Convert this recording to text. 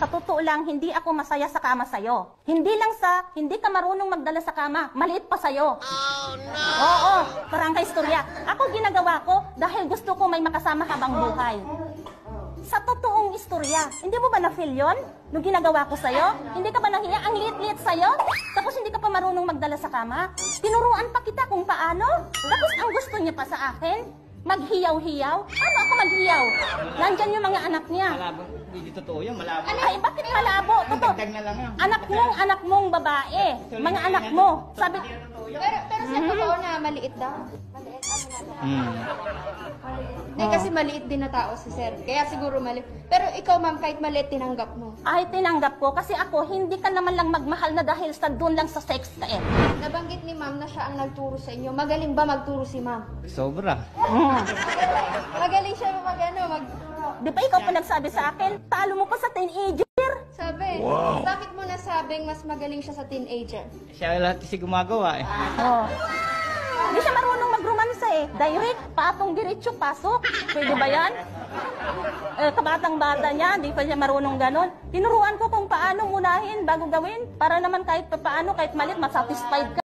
Sa totoo lang, hindi ako masaya sa kama sa'yo. Hindi lang sa, hindi ka marunong magdala sa kama, maliit pa sa'yo. Oh, no! Oo, parang kaistorya. Ako ginagawa ko dahil gusto ko may makasama habang buhay. Sa totoong istorya, hindi mo ba na-feel yun? Nung ginagawa ko sa'yo? Hindi ka ba nahiya? Ang liit-liit sa'yo? Tapos hindi ka pa marunong magdala sa kama? Tinuruan pa kita kung paano? Tapos ang gusto niya pa sa akin, maghiyaw-hiyaw? Ano ako maghiyaw? Nandyan yung mga anak niya. Malabo, hindi totoo yun, malabo. Ay, bakit malabo? Totoo. Dagdag na lang yan. Anak mong babae. Mga anak mo. Sabi, Pero sir, totoo na maliit daw. Maliit, Hindi, kasi maliit din na tao si sir. Kaya siguro maliit. Pero ikaw ma'am, kahit maliit, tinanggap mo. ay, tinanggap ko. Kasi ako, hindi ka naman lang magmahal na dahil sa doon lang sa sex ka eh. Nabanggit ni ma'am na siya ang nagturo sa inyo. Magaling ba magturo si ma'am? Sobra. Magaling siya mag. Di ba ikaw pa nagsabi sa akin, talo mo pa sa teenager? Sabi, bakit mo nasabing mas magaling siya sa teenager? Siya lahat kasi gumagawa eh. Oh. Hindi siya marunong magromansa eh. Direct, patong diretso, pasok. Pwede ba yan? Kabatang-bata niya, hindi pa siya marunong ganon. Tinuruan ko kung paano unahin bago gawin para naman kahit paano, kahit malit, masatisfied ka.